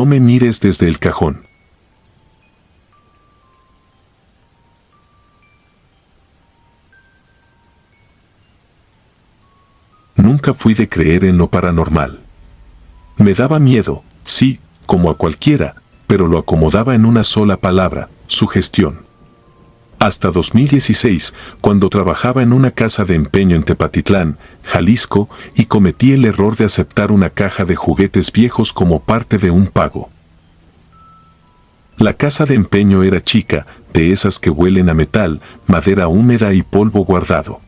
No me mires desde el cajón. Nunca fui de creer en lo paranormal. Me daba miedo, sí, como a cualquiera, pero lo acomodaba en una sola palabra: sugestión. Hasta 2016, cuando trabajaba en una casa de empeño en Tepatitlán, Jalisco, y cometí el error de aceptar una caja de juguetes viejos como parte de un pago. La casa de empeño era chica, de esas que huelen a metal, madera húmeda y polvo guardado.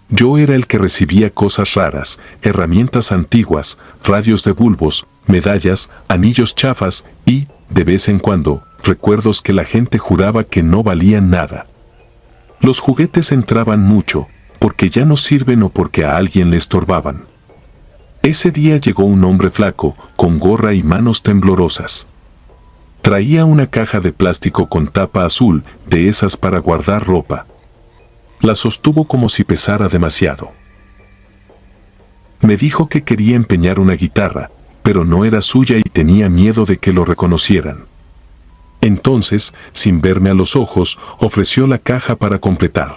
Yo era el que recibía cosas raras, herramientas antiguas, radios de bulbos, medallas, anillos chafas y, de vez en cuando, recuerdos que la gente juraba que no valían nada. Los juguetes entraban mucho, porque ya no sirven o porque a alguien le estorbaban. Ese día llegó un hombre flaco, con gorra y manos temblorosas. Traía una caja de plástico con tapa azul, de esas para guardar ropa. La sostuvo como si pesara demasiado. Me dijo que quería empeñar una guitarra, pero no era suya y tenía miedo de que lo reconocieran. Entonces, sin verme a los ojos, ofreció la caja para completar.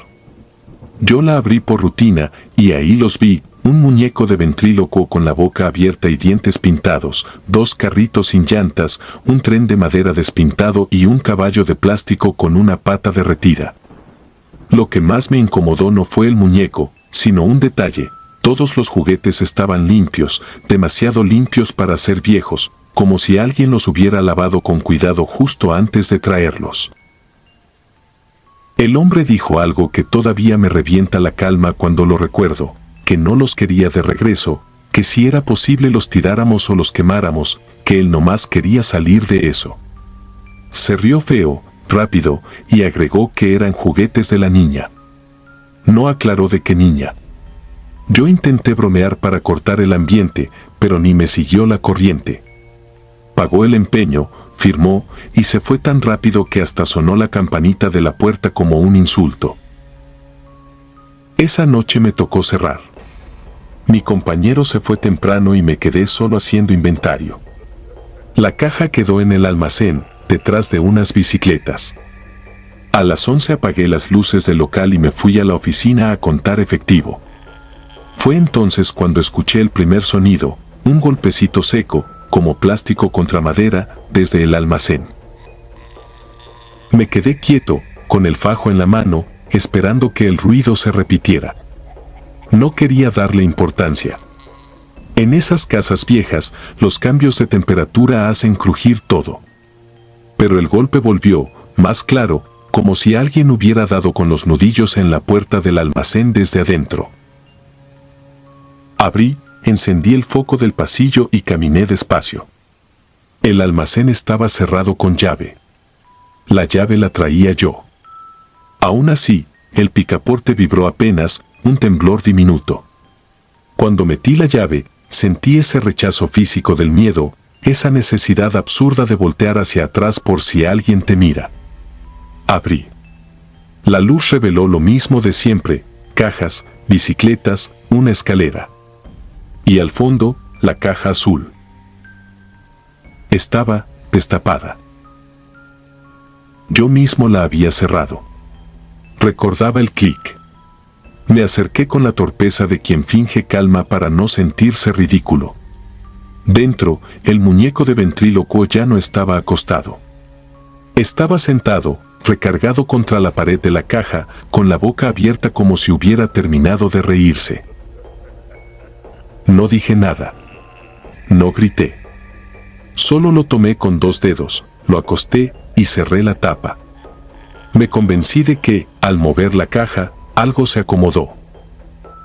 Yo la abrí por rutina y ahí los vi: un muñeco de ventrílocuo con la boca abierta y dientes pintados, 2 carritos sin llantas, un tren de madera despintado y un caballo de plástico con una pata derretida. Lo que más me incomodó no fue el muñeco, sino un detalle: todos los juguetes estaban limpios, demasiado limpios para ser viejos, como si alguien los hubiera lavado con cuidado justo antes de traerlos. El hombre dijo algo que todavía me revienta la calma cuando lo recuerdo: que no los quería de regreso, que si era posible los tiráramos o los quemáramos, que él nomás quería salir de eso. Se rió feo, rápido, y agregó que eran juguetes de la niña. No aclaró de qué niña. Yo intenté bromear para cortar el ambiente, pero ni me siguió la corriente. Pagó el empeño, firmó, y se fue tan rápido que hasta sonó la campanita de la puerta como un insulto. Esa noche me tocó cerrar. Mi compañero se fue temprano y me quedé solo haciendo inventario. La caja quedó en el almacén, detrás de unas bicicletas. A las 11 apagué las luces del local y me fui a la oficina a contar efectivo. Fue entonces cuando escuché el primer sonido: un golpecito seco, como plástico contra madera, desde el almacén. Me quedé quieto, con el fajo en la mano, esperando que el ruido se repitiera. No quería darle importancia. En esas casas viejas, los cambios de temperatura hacen crujir todo. Pero el golpe volvió, más claro, como si alguien hubiera dado con los nudillos en la puerta del almacén desde adentro. Abrí, encendí el foco del pasillo y caminé despacio. El almacén estaba cerrado con llave. La llave la traía yo. Aún así, el picaporte vibró apenas, un temblor diminuto. Cuando metí la llave, sentí ese rechazo físico del miedo, esa necesidad absurda de voltear hacia atrás por si alguien te mira. Abrí. La luz reveló lo mismo de siempre: cajas, bicicletas, una escalera. Y al fondo, la caja azul. Estaba destapada. Yo mismo la había cerrado. Recordaba el clic. Me acerqué con la torpeza de quien finge calma para no sentirse ridículo. Dentro, el muñeco de ventrílocuo ya no estaba acostado. Estaba sentado, recargado contra la pared de la caja, con la boca abierta como si hubiera terminado de reírse. No dije nada. No grité. Solo lo tomé con 2 dedos, lo acosté y cerré la tapa. Me convencí de que, al mover la caja, algo se acomodó.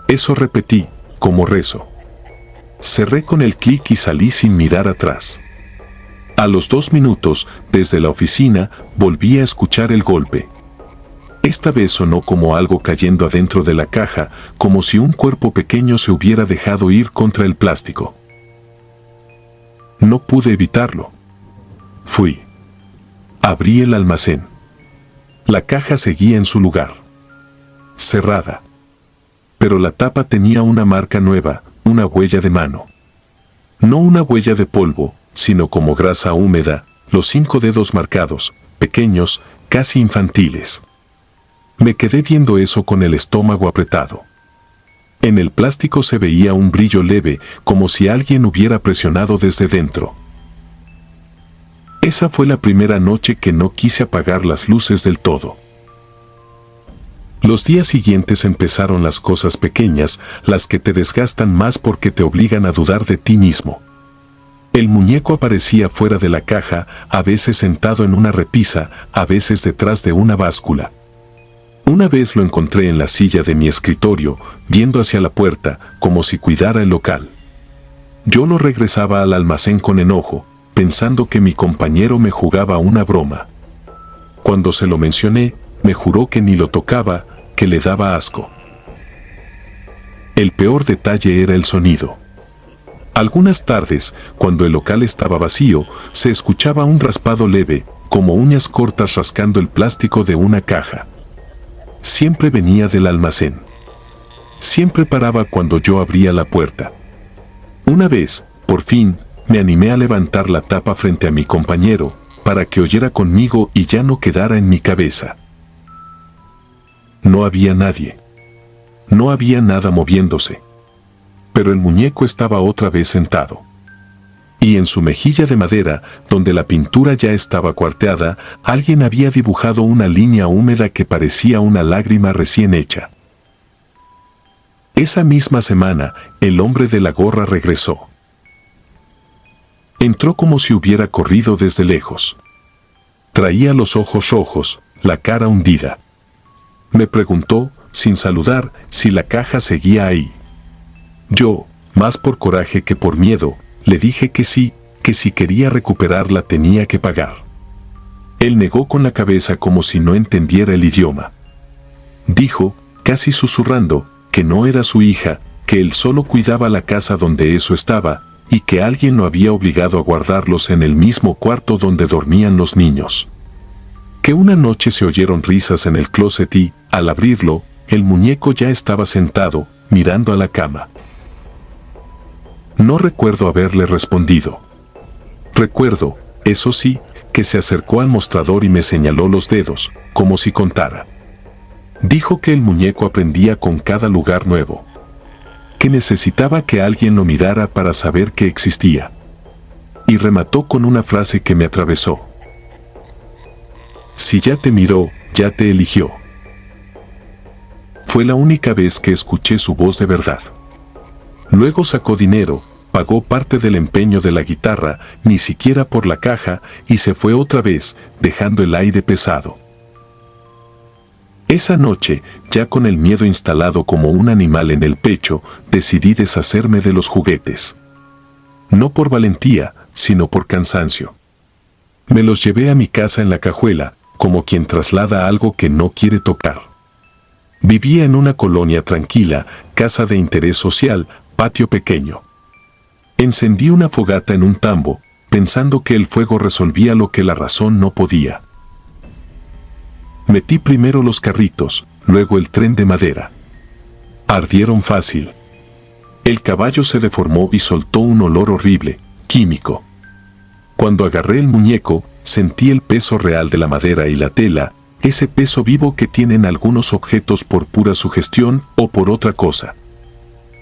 Eso repetí, como rezo. Cerré con el clic y salí sin mirar atrás. A los 2 minutos, desde la oficina, volví a escuchar el golpe. Esta vez sonó como algo cayendo adentro de la caja, como si un cuerpo pequeño se hubiera dejado ir contra el plástico. No pude evitarlo. Fui. Abrí el almacén. La caja seguía en su lugar. Cerrada. Pero la tapa tenía una marca nueva, una huella de mano. No una huella de polvo, sino como grasa húmeda, los 5 dedos marcados, pequeños, casi infantiles. Me quedé viendo eso con el estómago apretado. En el plástico se veía un brillo leve, como si alguien hubiera presionado desde dentro. Esa fue la primera noche que no quise apagar las luces del todo. Los días siguientes empezaron las cosas pequeñas, las que te desgastan más porque te obligan a dudar de ti mismo. El muñeco aparecía fuera de la caja, a veces sentado en una repisa, a veces detrás de una báscula. Una vez lo encontré en la silla de mi escritorio, viendo hacia la puerta, como si cuidara el local. Yo lo regresaba al almacén con enojo, pensando que mi compañero me jugaba una broma. Cuando se lo mencioné, me juró que ni lo tocaba, que le daba asco. El peor detalle era el sonido. Algunas tardes, cuando el local estaba vacío, se escuchaba un raspado leve, como uñas cortas rascando el plástico de una caja. Siempre venía del almacén. Siempre paraba cuando yo abría la puerta. Una vez, por fin, me animé a levantar la tapa frente a mi compañero, para que oyera conmigo y ya no quedara en mi cabeza. No había nadie. No había nada moviéndose. Pero el muñeco estaba otra vez sentado. Y en su mejilla de madera, donde la pintura ya estaba cuarteada, alguien había dibujado una línea húmeda que parecía una lágrima recién hecha. Esa misma semana, el hombre de la gorra regresó. Entró como si hubiera corrido desde lejos. Traía los ojos rojos, la cara hundida. Me preguntó, sin saludar, si la caja seguía ahí. Yo, más por coraje que por miedo, le dije que sí, que si quería recuperarla tenía que pagar. Él negó con la cabeza como si no entendiera el idioma. Dijo, casi susurrando, que no era su hija, que él solo cuidaba la casa donde eso estaba, y que alguien lo había obligado a guardarlos en el mismo cuarto donde dormían los niños. Que una noche se oyeron risas en el closet y, al abrirlo, el muñeco ya estaba sentado, mirando a la cama. No recuerdo haberle respondido. Recuerdo, eso sí, que se acercó al mostrador y me señaló los dedos, como si contara. Dijo que el muñeco aprendía con cada lugar nuevo. Que necesitaba que alguien lo mirara para saber que existía. Y remató con una frase que me atravesó. Si ya te miró, ya te eligió. Fue la única vez que escuché su voz de verdad. Luego sacó dinero, pagó parte del empeño de la guitarra, ni siquiera por la caja, y se fue otra vez, dejando el aire pesado. Esa noche, ya con el miedo instalado como un animal en el pecho, decidí deshacerme de los juguetes. No por valentía, sino por cansancio. Me los llevé a mi casa en la cajuela, como quien traslada algo que no quiere tocar. Vivía en una colonia tranquila, casa de interés social, patio pequeño. Encendí una fogata en un tambo, pensando que el fuego resolvía lo que la razón no podía. Metí primero los carritos, luego el tren de madera. Ardieron fácil. El caballo se deformó y soltó un olor horrible, químico. Cuando agarré el muñeco, sentí el peso real de la madera y la tela, ese peso vivo que tienen algunos objetos por pura sugestión o por otra cosa.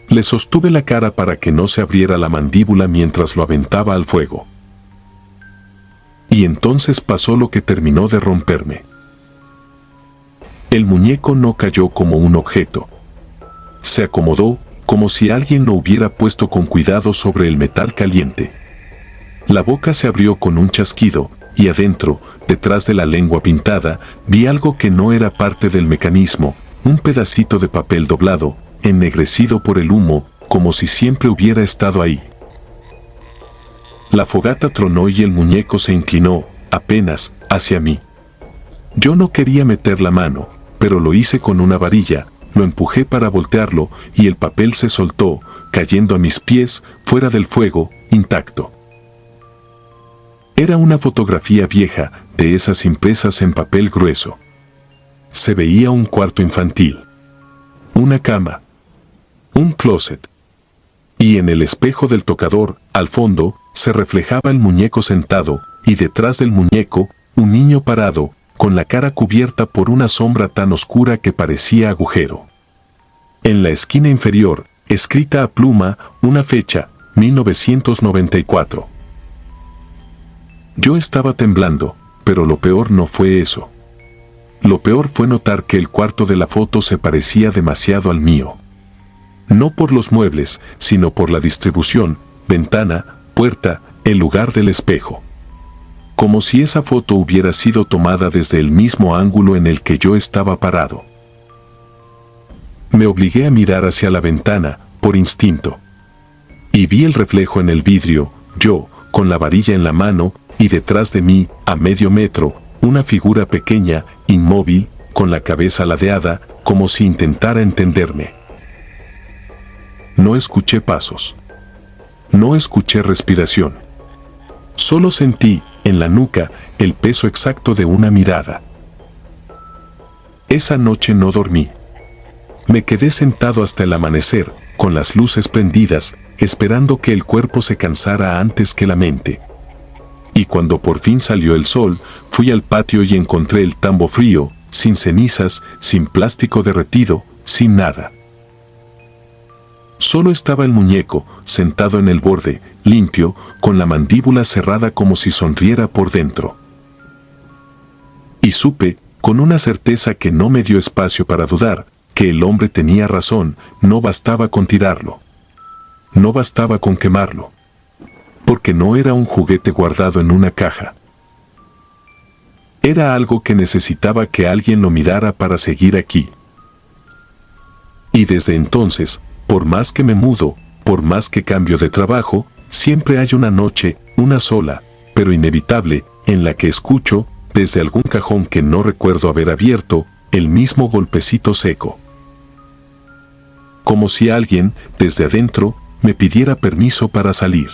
Le sostuve la cara para que no se abriera la mandíbula mientras lo aventaba al fuego. Y entonces pasó lo que terminó de romperme. El muñeco no cayó como un objeto. Se acomodó, como si alguien lo hubiera puesto con cuidado sobre el metal caliente. La boca se abrió con un chasquido, y adentro, detrás de la lengua pintada, vi algo que no era parte del mecanismo, un pedacito de papel doblado, ennegrecido por el humo, como si siempre hubiera estado ahí. La fogata tronó y el muñeco se inclinó, apenas, hacia mí. Yo no quería meter la mano, pero lo hice con una varilla, lo empujé para voltearlo y el papel se soltó, cayendo a mis pies, fuera del fuego, intacto. Era una fotografía vieja, de esas impresas en papel grueso. Se veía un cuarto infantil, una cama, un closet. Y en el espejo del tocador, al fondo, se reflejaba el muñeco sentado, y detrás del muñeco, un niño parado, con la cara cubierta por una sombra tan oscura que parecía agujero. En la esquina inferior, escrita a pluma, una fecha, 1994. Yo estaba temblando, pero lo peor no fue eso. Lo peor fue notar que el cuarto de la foto se parecía demasiado al mío. No por los muebles, sino por la distribución, ventana, puerta, el lugar del espejo. Como si esa foto hubiera sido tomada desde el mismo ángulo en el que yo estaba parado. Me obligué a mirar hacia la ventana, por instinto. Y vi el reflejo en el vidrio, yo, con la varilla en la mano, y detrás de mí, a medio metro, una figura pequeña, inmóvil, con la cabeza ladeada, como si intentara entenderme. No escuché pasos. No escuché respiración. Solo sentí, en la nuca, el peso exacto de una mirada. Esa noche no dormí. Me quedé sentado hasta el amanecer, con las luces prendidas, esperando que el cuerpo se cansara antes que la mente. Y cuando por fin salió el sol, fui al patio y encontré el tambo frío, sin cenizas, sin plástico derretido, sin nada. Solo estaba el muñeco, sentado en el borde, limpio, con la mandíbula cerrada como si sonriera por dentro. Y supe, con una certeza que no me dio espacio para dudar, que el hombre tenía razón, no bastaba con tirarlo. No bastaba con quemarlo. Porque no era un juguete guardado en una caja. Era algo que necesitaba que alguien lo mirara para seguir aquí. Y desde entonces, por más que me mudo, por más que cambio de trabajo, siempre hay una noche, una sola, pero inevitable, en la que escucho, desde algún cajón que no recuerdo haber abierto, el mismo golpecito seco. Como si alguien, desde adentro, me pidiera permiso para salir.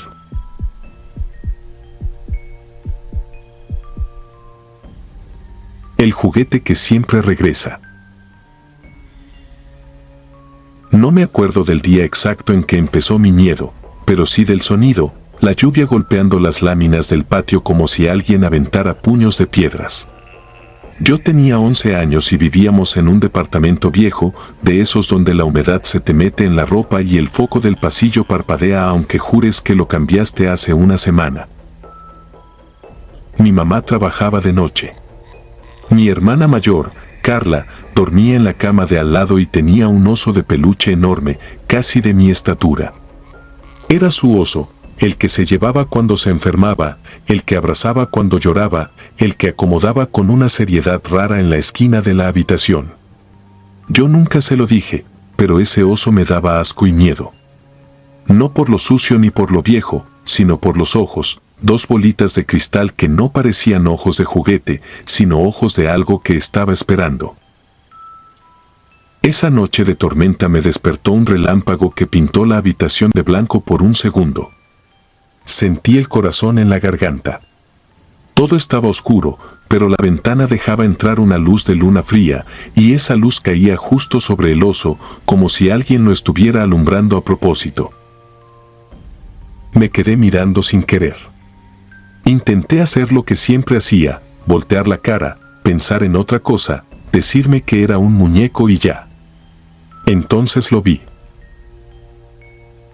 El juguete que siempre regresa. No me acuerdo del día exacto en que empezó mi miedo, pero sí del sonido, la lluvia golpeando las láminas del patio como si alguien aventara puños de piedras. Yo tenía 11 años y vivíamos en un departamento viejo, de esos donde la humedad se te mete en la ropa y el foco del pasillo parpadea aunque jures que lo cambiaste hace una semana. Mi mamá trabajaba de noche. Mi hermana mayor, Carla, dormía en la cama de al lado y tenía un oso de peluche enorme, casi de mi estatura. Era su oso, el que se llevaba cuando se enfermaba, el que abrazaba cuando lloraba, el que acomodaba con una seriedad rara en la esquina de la habitación. Yo nunca se lo dije, pero ese oso me daba asco y miedo. No por lo sucio ni por lo viejo, sino por los ojos, dos bolitas de cristal que no parecían ojos de juguete, sino ojos de algo que estaba esperando. Esa noche de tormenta me despertó un relámpago que pintó la habitación de blanco por un segundo. Sentí el corazón en la garganta. Todo estaba oscuro, pero la ventana dejaba entrar una luz de luna fría, y esa luz caía justo sobre el oso, como si alguien lo estuviera alumbrando a propósito. Me quedé mirando sin querer. Intenté hacer lo que siempre hacía, voltear la cara, pensar en otra cosa, decirme que era un muñeco y ya. Entonces lo vi.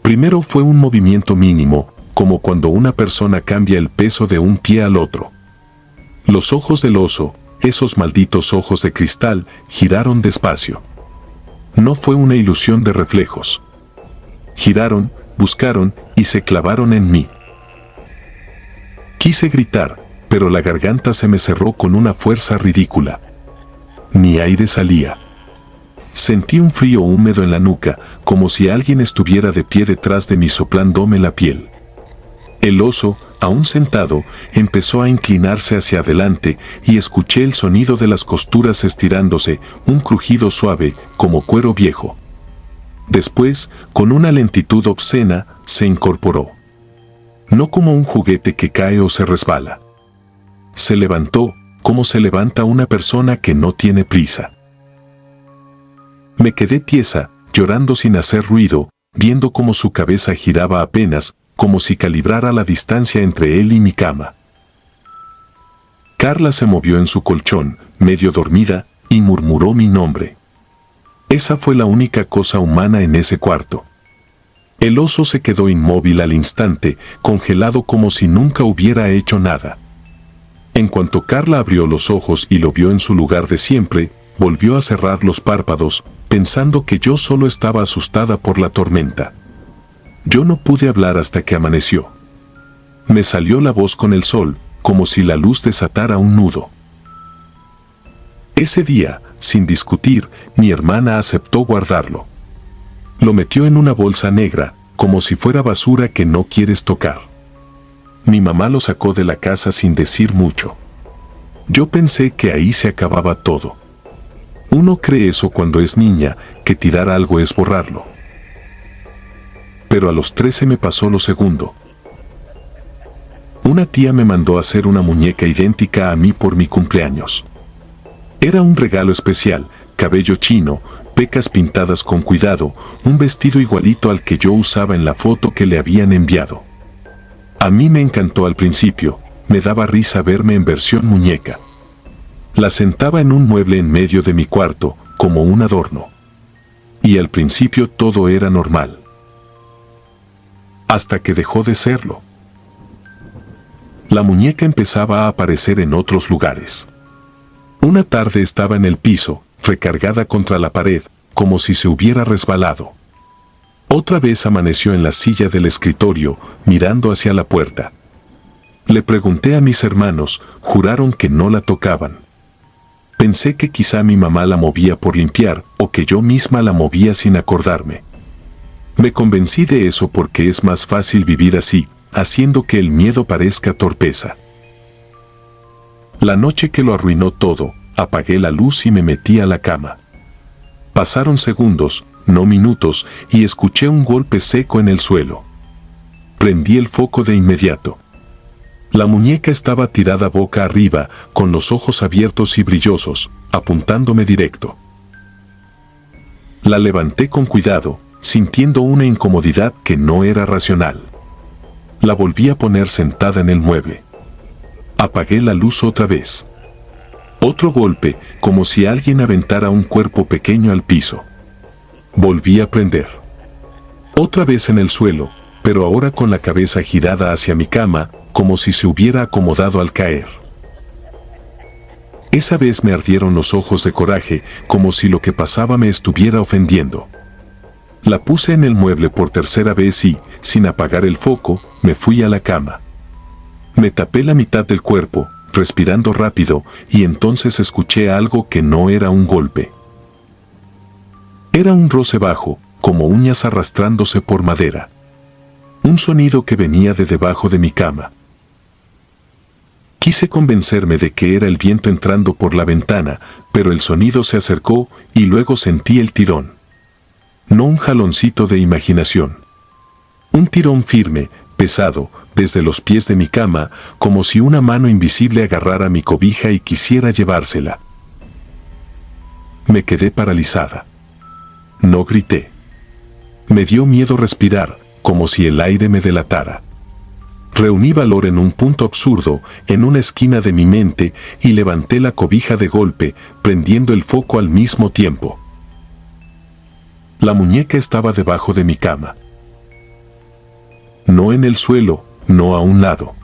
Primero fue un movimiento mínimo, como cuando una persona cambia el peso de un pie al otro. Los ojos del oso, esos malditos ojos de cristal, giraron despacio. No fue una ilusión de reflejos. Giraron, buscaron y se clavaron en mí. Quise gritar, pero la garganta se me cerró con una fuerza ridícula. Ni aire salía. Sentí un frío húmedo en la nuca, como si alguien estuviera de pie detrás de mí soplándome la piel. El oso, aún sentado, empezó a inclinarse hacia adelante y escuché el sonido de las costuras estirándose, un crujido suave, como cuero viejo. Después, con una lentitud obscena, se incorporó. No como un juguete que cae o se resbala. Se levantó, como se levanta una persona que no tiene prisa. Me quedé tiesa, llorando sin hacer ruido, viendo cómo su cabeza giraba apenas, como si calibrara la distancia entre él y mi cama. Carla se movió en su colchón, medio dormida, y murmuró mi nombre. Esa fue la única cosa humana en ese cuarto. El oso se quedó inmóvil al instante, congelado como si nunca hubiera hecho nada. En cuanto Carla abrió los ojos y lo vio en su lugar de siempre, volvió a cerrar los párpados, pensando que yo solo estaba asustada por la tormenta. Yo no pude hablar hasta que amaneció. Me salió la voz con el sol, como si la luz desatara un nudo. Ese día, sin discutir, mi hermana aceptó guardarlo. Lo metió en una bolsa negra, como si fuera basura que no quieres tocar. Mi mamá lo sacó de la casa sin decir mucho. Yo pensé que ahí se acababa todo. Uno cree eso cuando es niña, que tirar algo es borrarlo. Pero a los 13 me pasó lo segundo. Una tía me mandó a hacer una muñeca idéntica a mí por mi cumpleaños. Era un regalo especial, cabello chino, pecas pintadas con cuidado, un vestido igualito al que yo usaba en la foto que le habían enviado. A mí me encantó al principio, me daba risa verme en versión muñeca. La sentaba en un mueble en medio de mi cuarto, como un adorno. Y al principio todo era normal. Hasta que dejó de serlo. La muñeca empezaba a aparecer en otros lugares. Una tarde estaba en el piso, recargada contra la pared, como si se hubiera resbalado. Otra vez amaneció en la silla del escritorio, mirando hacia la puerta. Le pregunté a mis hermanos, juraron que no la tocaban. Pensé que quizá mi mamá la movía por limpiar, o que yo misma la movía sin acordarme. Me convencí de eso porque es más fácil vivir así, haciendo que el miedo parezca torpeza. La noche que lo arruinó todo, apagué la luz y me metí a la cama. Pasaron segundos, no minutos, y escuché un golpe seco en el suelo. Prendí el foco de inmediato. La muñeca estaba tirada boca arriba, con los ojos abiertos y brillosos, apuntándome directo. La levanté con cuidado, sintiendo una incomodidad que no era racional. La volví a poner sentada en el mueble. Apagué la luz otra vez. Otro golpe, como si alguien aventara un cuerpo pequeño al piso. Volví a prender. Otra vez en el suelo, pero ahora con la cabeza girada hacia mi cama, como si se hubiera acomodado al caer. Esa vez me ardieron los ojos de coraje, como si lo que pasaba me estuviera ofendiendo. La puse en el mueble por tercera vez y, sin apagar el foco, me fui a la cama. Me tapé la mitad del cuerpo, respirando rápido, y entonces escuché algo que no era un golpe. Era un roce bajo, como uñas arrastrándose por madera. Un sonido que venía de debajo de mi cama. Quise convencerme de que era el viento entrando por la ventana, pero el sonido se acercó y luego sentí el tirón. No un jaloncito de imaginación. Un tirón firme, pesado, desde los pies de mi cama, como si una mano invisible agarrara mi cobija y quisiera llevársela. Me quedé paralizada. No grité. Me dio miedo respirar, como si el aire me delatara. Reuní valor en un punto absurdo, en una esquina de mi mente, y levanté la cobija de golpe, prendiendo el foco al mismo tiempo. La muñeca estaba debajo de mi cama. No en el suelo, no a un lado.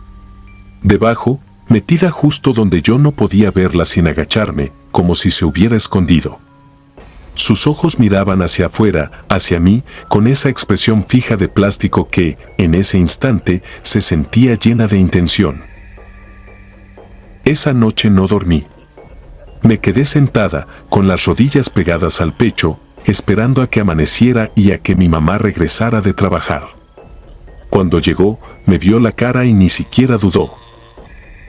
Debajo, metida justo donde yo no podía verla sin agacharme, como si se hubiera escondido. Sus ojos miraban hacia afuera, hacia mí, con esa expresión fija de plástico que, en ese instante, se sentía llena de intención. Esa noche no dormí. Me quedé sentada, con las rodillas pegadas al pecho, esperando a que amaneciera y a que mi mamá regresara de trabajar. Cuando llegó, me vio la cara y ni siquiera dudó.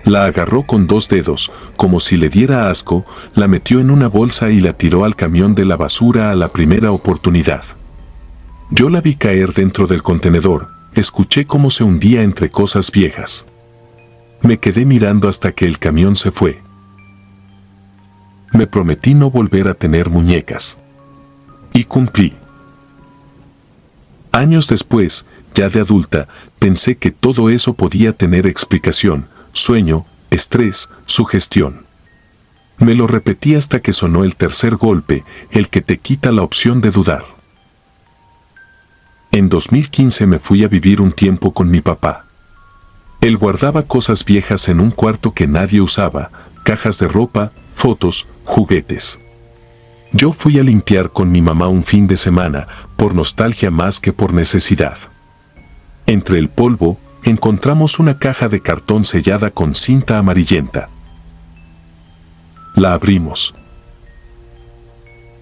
La agarró con 2 dedos, como si le diera asco, la metió en una bolsa y la tiró al camión de la basura a la primera oportunidad. Yo la vi caer dentro del contenedor, escuché cómo se hundía entre cosas viejas. Me quedé mirando hasta que el camión se fue. Me prometí no volver a tener muñecas. Y cumplí. Años después, ya de adulta, pensé que todo eso podía tener explicación: sueño, estrés, sugestión. Me lo repetí hasta que sonó el tercer golpe, el que te quita la opción de dudar. En 2015 me fui a vivir un tiempo con mi papá. Él guardaba cosas viejas en un cuarto que nadie usaba, cajas de ropa, fotos, juguetes. Yo fui a limpiar con mi mamá un fin de semana, por nostalgia más que por necesidad. Entre el polvo, encontramos una caja de cartón sellada con cinta amarillenta. La abrimos.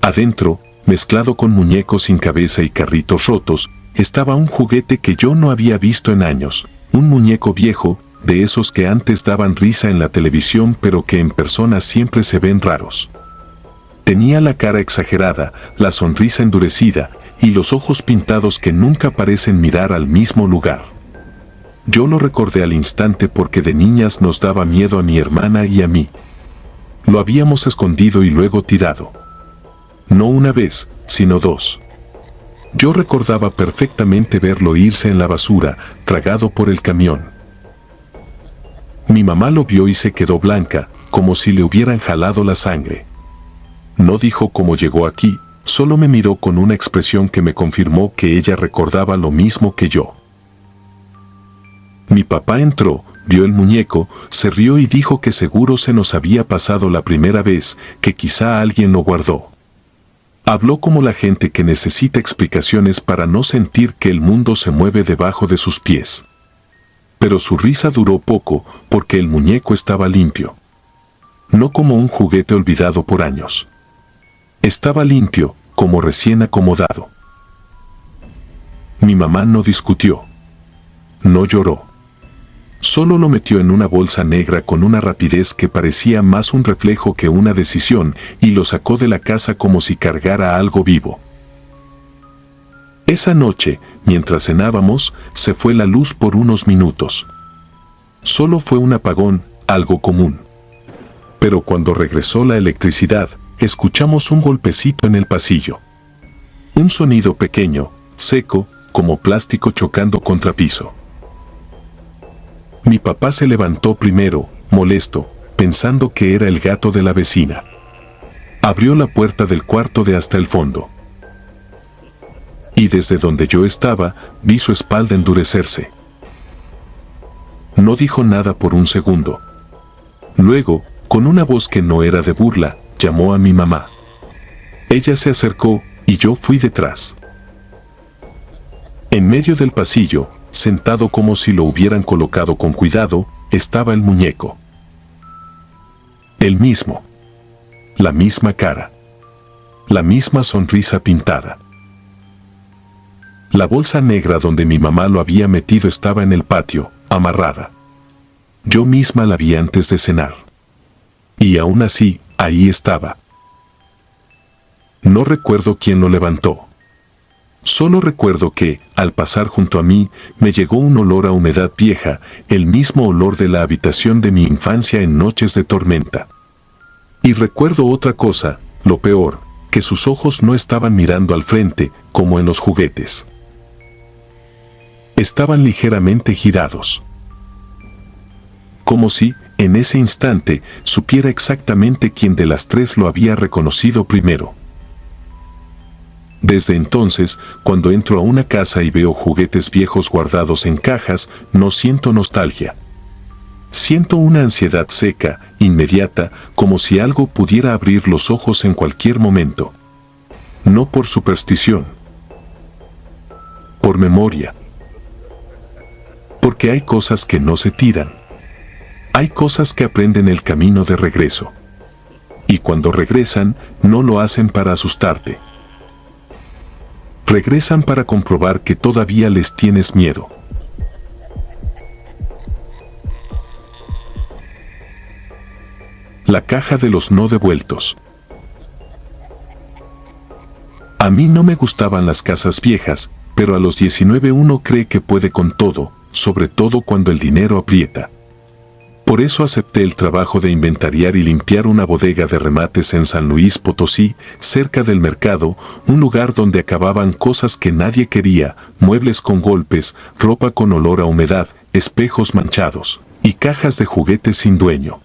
Adentro, mezclado con muñecos sin cabeza y carritos rotos, estaba un juguete que yo no había visto en años, un muñeco viejo, de esos que antes daban risa en la televisión pero que en persona siempre se ven raros. Tenía la cara exagerada, la sonrisa endurecida y los ojos pintados que nunca parecen mirar al mismo lugar. Yo lo recordé al instante porque de niñas nos daba miedo a mi hermana y a mí. Lo habíamos escondido y luego tirado. No una vez, sino dos. Yo recordaba perfectamente verlo irse en la basura, tragado por el camión. Mi mamá lo vio y se quedó blanca, como si le hubieran jalado la sangre. No dijo cómo llegó aquí, solo me miró con una expresión que me confirmó que ella recordaba lo mismo que yo. Mi papá entró, vio el muñeco, se rió y dijo que seguro se nos había pasado la primera vez, que quizá alguien lo guardó. Habló como la gente que necesita explicaciones para no sentir que el mundo se mueve debajo de sus pies. Pero su risa duró poco, porque el muñeco estaba limpio. No como un juguete olvidado por años. Estaba limpio, como recién acomodado. Mi mamá no discutió. No lloró. Solo lo metió en una bolsa negra con una rapidez que parecía más un reflejo que una decisión y lo sacó de la casa como si cargara algo vivo. Esa noche, mientras cenábamos, se fue la luz por unos minutos. Solo fue un apagón, algo común. Pero cuando regresó la electricidad, escuchamos un golpecito en el pasillo. Un sonido pequeño, seco, como plástico chocando contra piso. Mi papá se levantó primero, molesto, pensando que era el gato de la vecina. Abrió la puerta del cuarto de hasta el fondo. Y desde donde yo estaba, vi su espalda endurecerse. No dijo nada por un segundo. Luego, con una voz que no era de burla, llamó a mi mamá. Ella se acercó, y yo fui detrás. En medio del pasillo, sentado como si lo hubieran colocado con cuidado, estaba el muñeco. El mismo. La misma cara. La misma sonrisa pintada. La bolsa negra donde mi mamá lo había metido estaba en el patio, amarrada. Yo misma la vi antes de cenar. Y aún así, ahí estaba. No recuerdo quién lo levantó. Solo recuerdo que, al pasar junto a mí, me llegó un olor a humedad vieja, el mismo olor de la habitación de mi infancia en noches de tormenta. Y recuerdo otra cosa, lo peor, que sus ojos no estaban mirando al frente, como en los juguetes. Estaban ligeramente girados. Como si, en ese instante, supiera exactamente quién de las tres lo había reconocido primero. Desde entonces, cuando entro a una casa y veo juguetes viejos guardados en cajas, no siento nostalgia. Siento una ansiedad seca, inmediata, como si algo pudiera abrir los ojos en cualquier momento. No por superstición. Por memoria. Porque hay cosas que no se tiran. Hay cosas que aprenden el camino de regreso. Y cuando regresan, no lo hacen para asustarte. Regresan para comprobar que todavía les tienes miedo. La caja de los no devueltos. A mí no me gustaban las casas viejas, pero a los 19 uno cree que puede con todo, sobre todo cuando el dinero aprieta. Por eso acepté el trabajo de inventariar y limpiar una bodega de remates en San Luis Potosí, cerca del mercado, un lugar donde acababan cosas que nadie quería, muebles con golpes, ropa con olor a humedad, espejos manchados y cajas de juguetes sin dueño.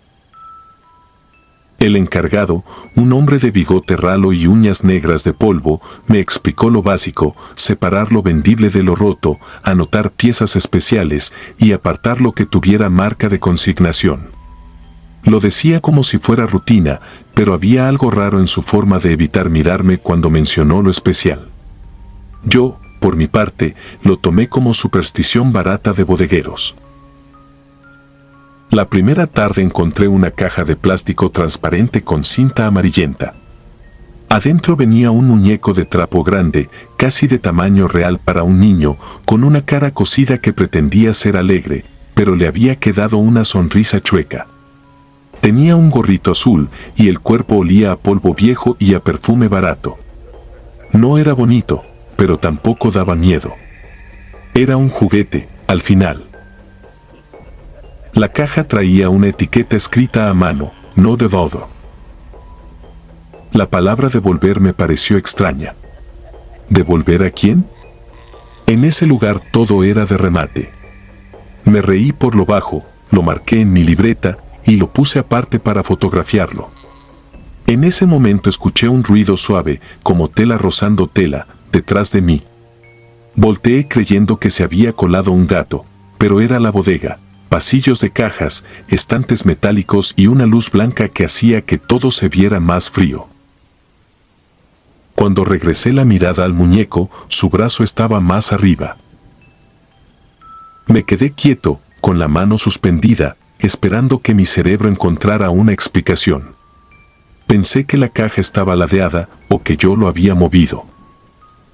El encargado, un hombre de bigote ralo y uñas negras de polvo, me explicó lo básico: separar lo vendible de lo roto, anotar piezas especiales y apartar lo que tuviera marca de consignación. Lo decía como si fuera rutina, pero había algo raro en su forma de evitar mirarme cuando mencionó lo especial. Yo, por mi parte, lo tomé como superstición barata de bodegueros. La primera tarde encontré una caja de plástico transparente con cinta amarillenta. Adentro venía un muñeco de trapo grande, casi de tamaño real para un niño, con una cara cosida que pretendía ser alegre, pero le había quedado una sonrisa chueca. Tenía un gorrito azul y el cuerpo olía a polvo viejo y a perfume barato. No era bonito, pero tampoco daba miedo. Era un juguete, al final. La caja traía una etiqueta escrita a mano: no devolvo. La palabra devolver me pareció extraña. ¿Devolver a quién? En ese lugar todo era de remate. Me reí por lo bajo, lo marqué en mi libreta y lo puse aparte para fotografiarlo. En ese momento escuché un ruido suave, como tela rozando tela, detrás de mí. Volteé creyendo que se había colado un gato, pero era la bodega. Pasillos de cajas, estantes metálicos y una luz blanca que hacía que todo se viera más frío. Cuando regresé la mirada al muñeco, su brazo estaba más arriba. Me quedé quieto, con la mano suspendida, esperando que mi cerebro encontrara una explicación. Pensé que la caja estaba ladeada o que yo lo había movido.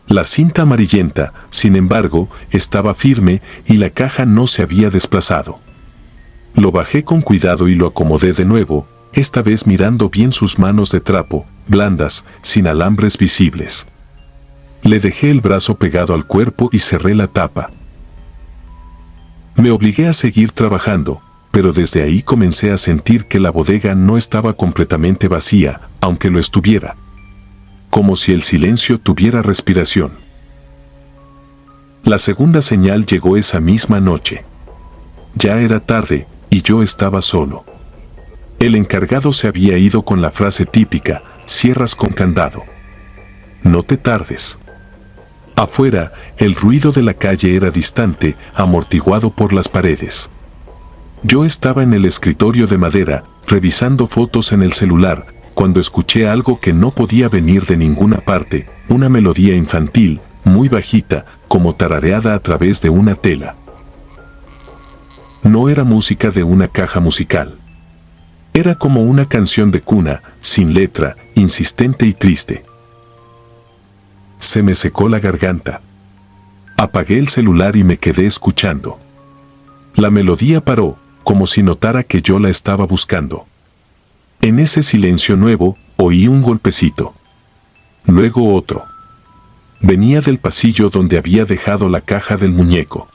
La cinta amarillenta, sin embargo, estaba firme y la caja no se había desplazado. Lo bajé con cuidado y lo acomodé de nuevo, esta vez mirando bien sus manos de trapo, blandas, sin alambres visibles. Le dejé el brazo pegado al cuerpo y cerré la tapa. Me obligué a seguir trabajando, pero desde ahí comencé a sentir que la bodega no estaba completamente vacía, aunque lo estuviera. Como si el silencio tuviera respiración. La segunda señal llegó esa misma noche. Ya era tarde y yo estaba solo. El encargado se había ido con la frase típica: cierras con candado. No te tardes. Afuera, el ruido de la calle era distante, amortiguado por las paredes. Yo estaba en el escritorio de madera, revisando fotos en el celular, cuando escuché algo que no podía venir de ninguna parte: una melodía infantil, muy bajita, como tarareada a través de una tela. No era música de una caja musical. Era como una canción de cuna, sin letra, insistente y triste. Se me secó la garganta. Apagué el celular y me quedé escuchando. La melodía paró, como si notara que yo la estaba buscando. En ese silencio nuevo, oí un golpecito. Luego otro. Venía del pasillo donde había dejado la caja del muñeco.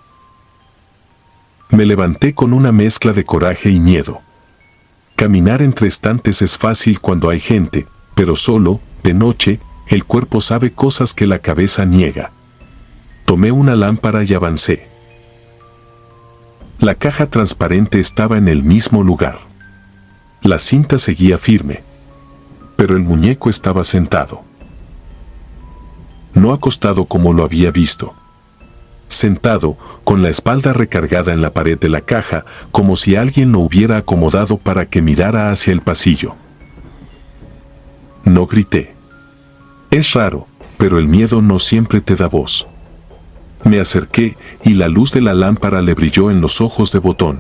Me levanté con una mezcla de coraje y miedo. Caminar entre estantes es fácil cuando hay gente, pero solo, de noche, el cuerpo sabe cosas que la cabeza niega. Tomé una lámpara y avancé. La caja transparente estaba en el mismo lugar. La cinta seguía firme. Pero el muñeco estaba sentado. No acostado como lo había visto. Sentado, con la espalda recargada en la pared de la caja, como si alguien lo hubiera acomodado para que mirara hacia el pasillo. No grité. Es raro, pero el miedo no siempre te da voz. Me acerqué y la luz de la lámpara le brilló en los ojos de botón.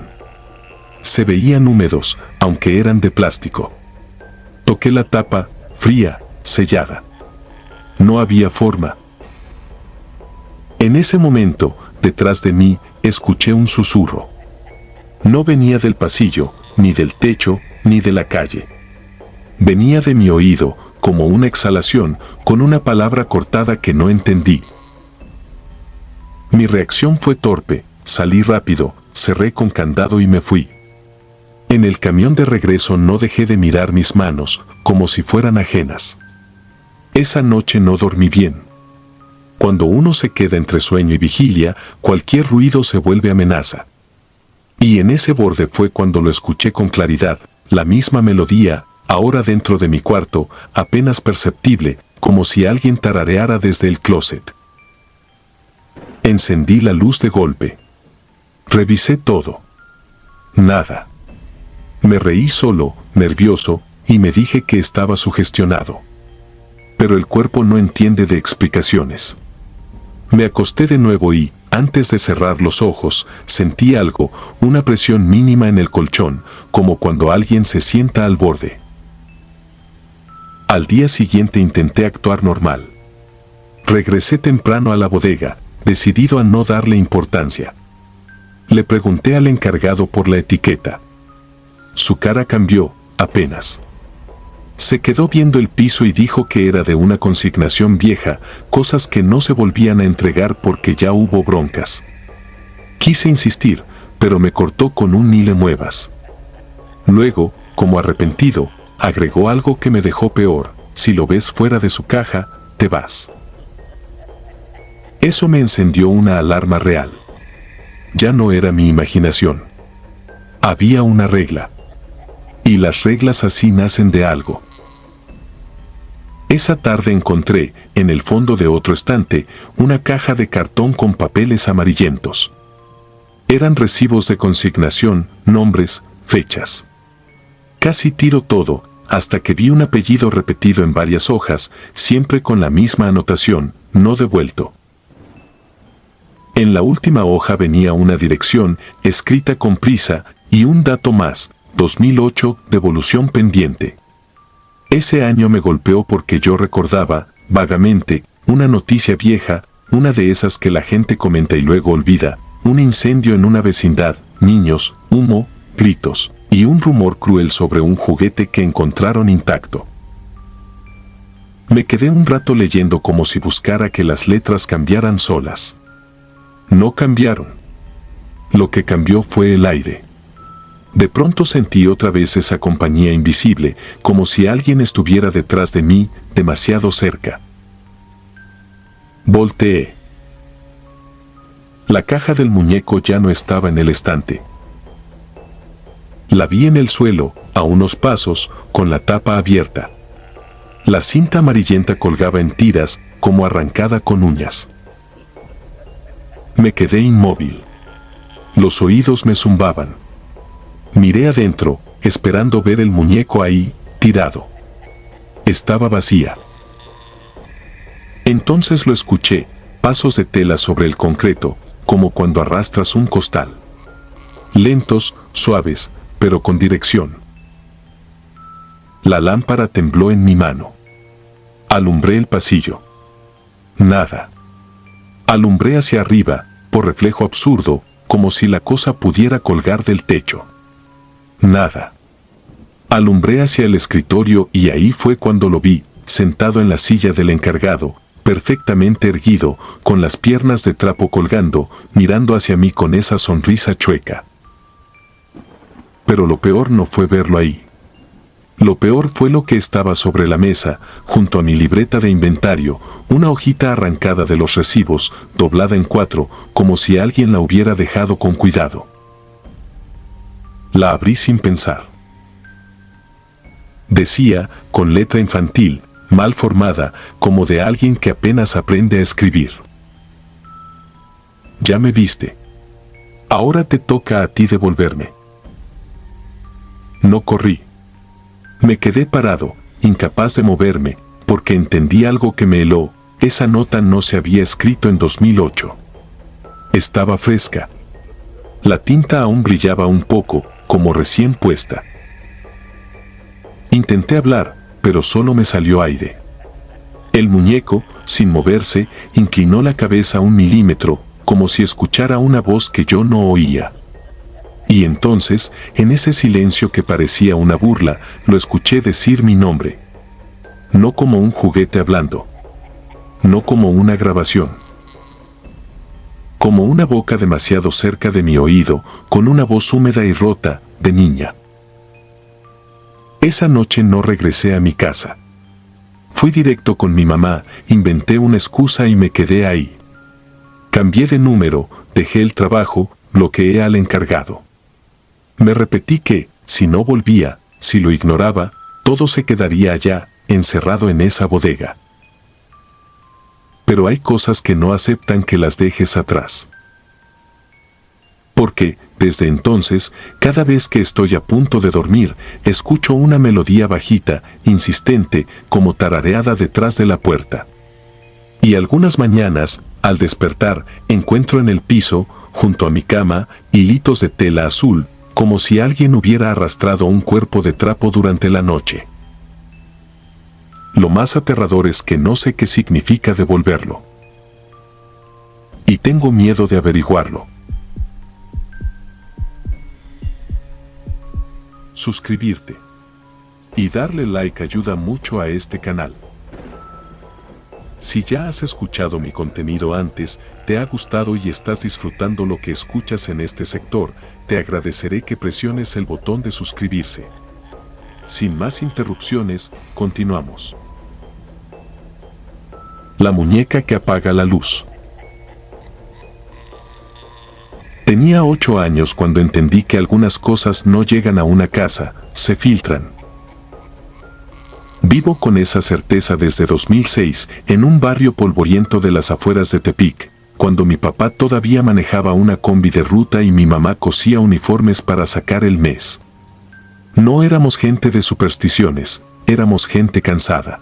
Se veían húmedos, aunque eran de plástico. Toqué la tapa, fría, sellada. No había forma. En ese momento, detrás de mí, escuché un susurro. No venía del pasillo, ni del techo, ni de la calle. Venía de mi oído, como una exhalación, con una palabra cortada que no entendí. Mi reacción fue torpe, salí rápido, cerré con candado y me fui. En el camión de regreso no dejé de mirar mis manos, como si fueran ajenas. Esa noche no dormí bien. Cuando uno se queda entre sueño y vigilia, cualquier ruido se vuelve amenaza. Y en ese borde fue cuando lo escuché con claridad, la misma melodía, ahora dentro de mi cuarto, apenas perceptible, como si alguien tarareara desde el closet. Encendí la luz de golpe. Revisé todo. Nada. Me reí solo, nervioso, y me dije que estaba sugestionado. Pero el cuerpo no entiende de explicaciones. Me acosté de nuevo y, antes de cerrar los ojos, sentí algo, una presión mínima en el colchón, como cuando alguien se sienta al borde. Al día siguiente intenté actuar normal. Regresé temprano a la bodega, decidido a no darle importancia. Le pregunté al encargado por la etiqueta. Su cara cambió, apenas. Se quedó viendo el piso y dijo que era de una consignación vieja, cosas que no se volvían a entregar porque ya hubo broncas. Quise insistir, pero me cortó con un ni le muevas. Luego, como arrepentido, agregó algo que me dejó peor: si lo ves fuera de su caja, te vas. Eso me encendió una alarma real. Ya no era mi imaginación. Había una regla. Y las reglas así nacen de algo. Esa tarde encontré, en el fondo de otro estante, una caja de cartón con papeles amarillentos. Eran recibos de consignación, nombres, fechas. Casi tiro todo, hasta que vi un apellido repetido en varias hojas, siempre con la misma anotación: no devuelto. En la última hoja venía una dirección, escrita con prisa, y un dato más: 2008, devolución pendiente. Ese año me golpeó porque yo recordaba, vagamente, una noticia vieja, una de esas que la gente comenta y luego olvida: un incendio en una vecindad, niños, humo, gritos, y un rumor cruel sobre un juguete que encontraron intacto. Me quedé un rato leyendo como si buscara que las letras cambiaran solas. No cambiaron. Lo que cambió fue el aire. De pronto sentí otra vez esa compañía invisible, como si alguien estuviera detrás de mí, demasiado cerca. Volteé. La caja del muñeco ya no estaba en el estante. La vi en el suelo, a unos pasos, con la tapa abierta. La cinta amarillenta colgaba en tiras, como arrancada con uñas. Me quedé inmóvil. Los oídos me zumbaban. Miré adentro, esperando ver el muñeco ahí, tirado. Estaba vacía. Entonces lo escuché: pasos de tela sobre el concreto, como cuando arrastras un costal. Lentos, suaves, pero con dirección. La lámpara tembló en mi mano. Alumbré el pasillo. Nada. Alumbré hacia arriba, por reflejo absurdo, como si la cosa pudiera colgar del techo. Nada. Alumbré hacia el escritorio y ahí fue cuando lo vi, sentado en la silla del encargado, perfectamente erguido, con las piernas de trapo colgando, mirando hacia mí con esa sonrisa chueca. Pero lo peor no fue verlo ahí. Lo peor fue lo que estaba sobre la mesa, junto a mi libreta de inventario, una hojita arrancada de los recibos, doblada en 4, como si alguien la hubiera dejado con cuidado. La abrí sin pensar. Decía, con letra infantil, mal formada, como de alguien que apenas aprende a escribir: ya me viste. Ahora te toca a ti devolverme. No corrí. Me quedé parado, incapaz de moverme, porque entendí algo que me heló: esa nota no se había escrito en 2008. Estaba fresca. La tinta aún brillaba un poco, como recién puesta. Intenté hablar, pero solo me salió aire. El muñeco, sin moverse, inclinó la cabeza 1 milímetro, como si escuchara una voz que yo no oía. Y entonces, en ese silencio que parecía una burla, lo escuché decir mi nombre. No como un juguete hablando. No como una grabación. Como una boca demasiado cerca de mi oído, con una voz húmeda y rota, de niña. Esa noche no regresé a mi casa. Fui directo con mi mamá, inventé una excusa y me quedé ahí. Cambié de número, dejé el trabajo, bloqueé al encargado. Me repetí que, si no volvía, si lo ignoraba, todo se quedaría allá, encerrado en esa bodega. Pero hay cosas que no aceptan que las dejes atrás. Porque, desde entonces, cada vez que estoy a punto de dormir, escucho una melodía bajita, insistente, como tarareada detrás de la puerta. Y algunas mañanas, al despertar, encuentro en el piso, junto a mi cama, hilitos de tela azul, como si alguien hubiera arrastrado un cuerpo de trapo durante la noche. Lo más aterrador es que no sé qué significa devolverlo. Y tengo miedo de averiguarlo. Suscribirte y darle like ayuda mucho a este canal. Si ya has escuchado mi contenido antes, te ha gustado y estás disfrutando lo que escuchas en este sector, te agradeceré que presiones el botón de suscribirse. Sin más interrupciones, continuamos. La muñeca que apaga la luz. Tenía 8 años cuando entendí que algunas cosas no llegan a una casa, se filtran. Vivo con esa certeza desde 2006 en un barrio polvoriento de las afueras de Tepic, cuando mi papá todavía manejaba una combi de ruta y mi mamá cosía uniformes para sacar el mes. No éramos gente de supersticiones, éramos gente cansada.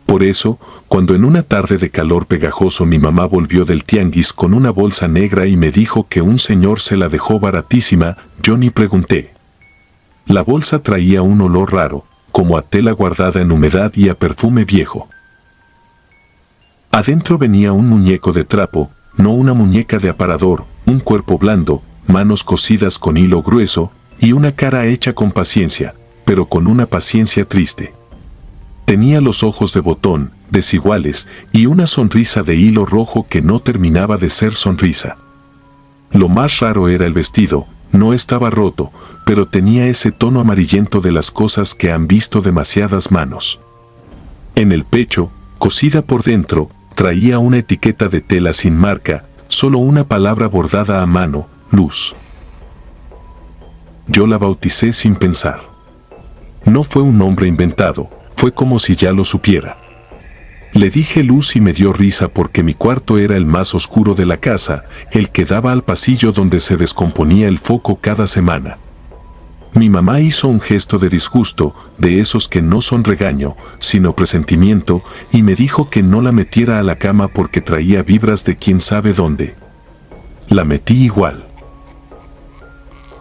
Por eso, cuando en una tarde de calor pegajoso mi mamá volvió del tianguis con una bolsa negra y me dijo que un señor se la dejó baratísima, yo ni pregunté. La bolsa traía un olor raro, como a tela guardada en humedad y a perfume viejo. Adentro venía un muñeco de trapo, no una muñeca de aparador, un cuerpo blando, manos cosidas con hilo grueso, y una cara hecha con paciencia, pero con una paciencia triste. Tenía los ojos de botón, desiguales, y una sonrisa de hilo rojo que no terminaba de ser sonrisa. Lo más raro era el vestido, no estaba roto, pero tenía ese tono amarillento de las cosas que han visto demasiadas manos. En el pecho, cosida por dentro, traía una etiqueta de tela sin marca, solo una palabra bordada a mano, Luz. Yo la bauticé sin pensar. No fue un nombre inventado, fue como si ya lo supiera. Le dije Luz y me dio risa porque mi cuarto era el más oscuro de la casa, el que daba al pasillo donde se descomponía el foco cada semana. Mi mamá hizo un gesto de disgusto, de esos que no son regaño, sino presentimiento, y me dijo que no la metiera a la cama porque traía vibras de quién sabe dónde. La metí igual.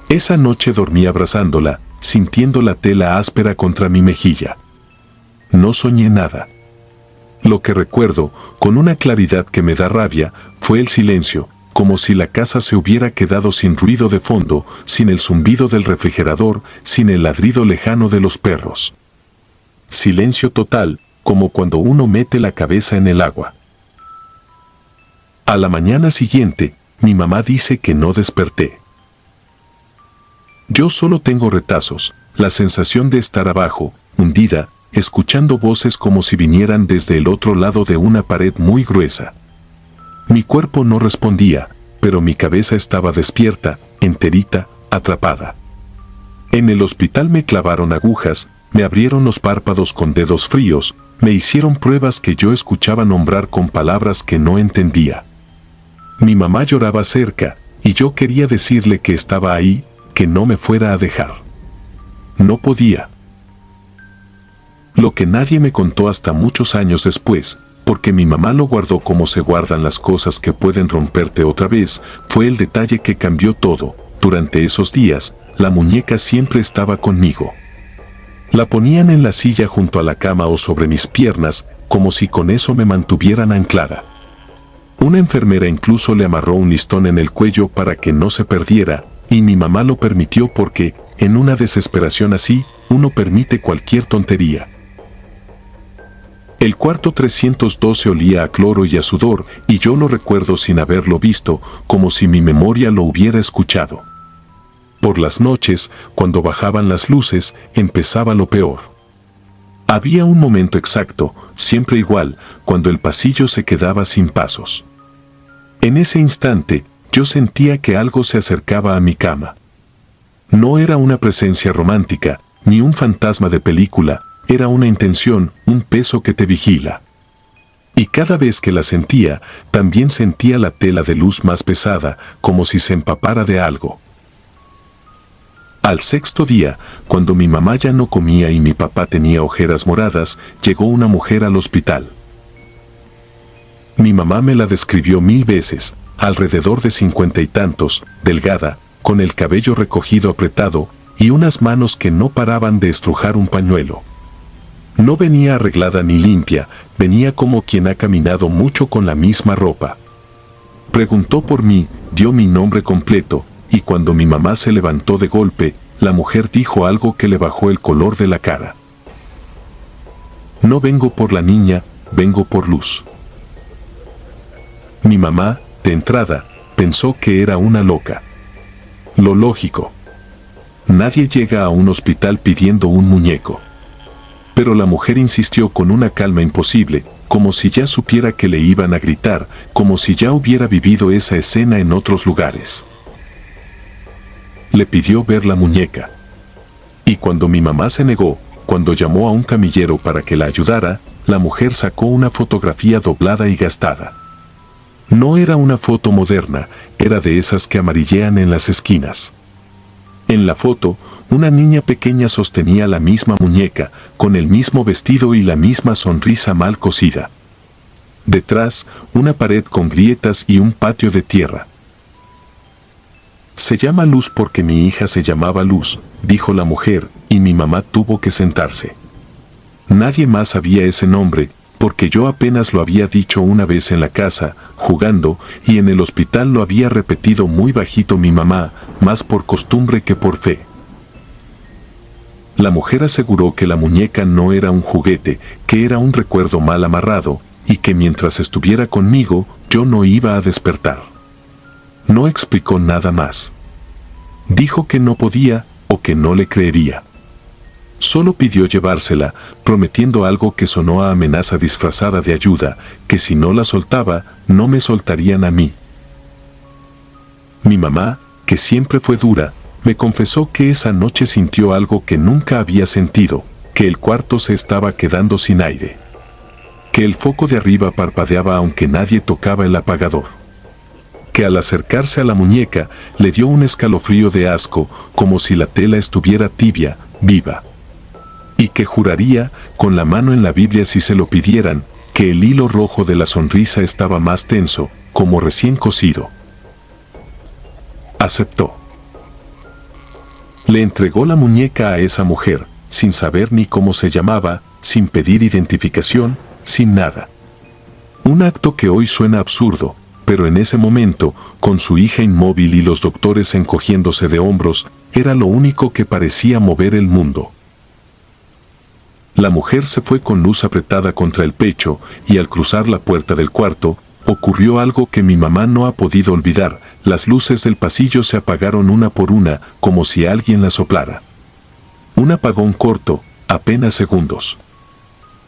Esa noche dormí abrazándola, sintiendo la tela áspera contra mi mejilla. No soñé nada. Lo que recuerdo, con una claridad que me da rabia, fue el silencio, como si la casa se hubiera quedado sin ruido de fondo, sin el zumbido del refrigerador, sin el ladrido lejano de los perros. Silencio total, como cuando uno mete la cabeza en el agua. A la mañana siguiente, mi mamá dice que no desperté. Yo solo tengo retazos, la sensación de estar abajo, hundida, escuchando voces como si vinieran desde el otro lado de una pared muy gruesa. Mi cuerpo no respondía, pero mi cabeza estaba despierta, enterita, atrapada. En el hospital me clavaron agujas, me abrieron los párpados con dedos fríos, me hicieron pruebas que yo escuchaba nombrar con palabras que no entendía. Mi mamá lloraba cerca, y yo quería decirle que estaba ahí, que no me fuera a dejar. No podía. Lo que nadie me contó hasta muchos años después, porque mi mamá lo guardó como se guardan las cosas que pueden romperte otra vez, fue el detalle que cambió todo. Durante esos días, la muñeca siempre estaba conmigo. La ponían en la silla junto a la cama o sobre mis piernas, como si con eso me mantuvieran anclada. Una enfermera incluso le amarró un listón en el cuello para que no se perdiera, y mi mamá lo permitió porque, en una desesperación así, uno permite cualquier tontería. El cuarto 312 olía a cloro y a sudor, y yo lo recuerdo sin haberlo visto, como si mi memoria lo hubiera escuchado. Por las noches, cuando bajaban las luces, empezaba lo peor. Había un momento exacto, siempre igual, cuando el pasillo se quedaba sin pasos. En ese instante, yo sentía que algo se acercaba a mi cama. No era una presencia romántica, ni un fantasma de película, era una intención, un peso que te vigila. Y cada vez que la sentía, también sentía la tela de luz más pesada, como si se empapara de algo. Al sexto día, cuando mi mamá ya no comía y mi papá tenía ojeras moradas, llegó una mujer al hospital. Mi mamá me la describió 1000 veces, alrededor de 50 y tantos, delgada, con el cabello recogido apretado, y unas manos que no paraban de estrujar un pañuelo. No venía arreglada ni limpia, venía como quien ha caminado mucho con la misma ropa. Preguntó por mí, dio mi nombre completo, y cuando mi mamá se levantó de golpe, la mujer dijo algo que le bajó el color de la cara. No vengo por la niña, vengo por Luz. Mi mamá, de entrada, pensó que era una loca. Lo lógico. Nadie llega a un hospital pidiendo un muñeco. Pero la mujer insistió con una calma imposible, como si ya supiera que le iban a gritar, como si ya hubiera vivido esa escena en otros lugares. Le pidió ver la muñeca. Y cuando mi mamá se negó, cuando llamó a un camillero para que la ayudara, la mujer sacó una fotografía doblada y gastada. No era una foto moderna, era de esas que amarillean en las esquinas. En la foto, una niña pequeña sostenía la misma muñeca, con el mismo vestido y la misma sonrisa mal cosida. Detrás, una pared con grietas y un patio de tierra. Se llama Luz porque mi hija se llamaba Luz, dijo la mujer, y mi mamá tuvo que sentarse. Nadie más sabía ese nombre, porque yo apenas lo había dicho una vez en la casa, jugando, y en el hospital lo había repetido muy bajito mi mamá, más por costumbre que por fe. La mujer aseguró que la muñeca no era un juguete, que era un recuerdo mal amarrado, y que mientras estuviera conmigo, yo no iba a despertar. No explicó nada más. Dijo que no podía, o que no le creería. Solo pidió llevársela, prometiendo algo que sonó a amenaza disfrazada de ayuda, que si no la soltaba, no me soltarían a mí. Mi mamá, que siempre fue dura, me confesó que esa noche sintió algo que nunca había sentido, que el cuarto se estaba quedando sin aire. Que el foco de arriba parpadeaba aunque nadie tocaba el apagador. Que al acercarse a la muñeca, le dio un escalofrío de asco, como si la tela estuviera tibia, viva. Y que juraría, con la mano en la Biblia si se lo pidieran, que el hilo rojo de la sonrisa estaba más tenso, como recién cosido. Aceptó. Le entregó la muñeca a esa mujer, sin saber ni cómo se llamaba, sin pedir identificación, sin nada. Un acto que hoy suena absurdo, pero en ese momento, con su hija inmóvil y los doctores encogiéndose de hombros, era lo único que parecía mover el mundo. La mujer se fue con Luz apretada contra el pecho, y al cruzar la puerta del cuarto, ocurrió algo que mi mamá no ha podido olvidar. Las luces del pasillo se apagaron una por una, como si alguien las soplara. Un apagón corto, apenas segundos.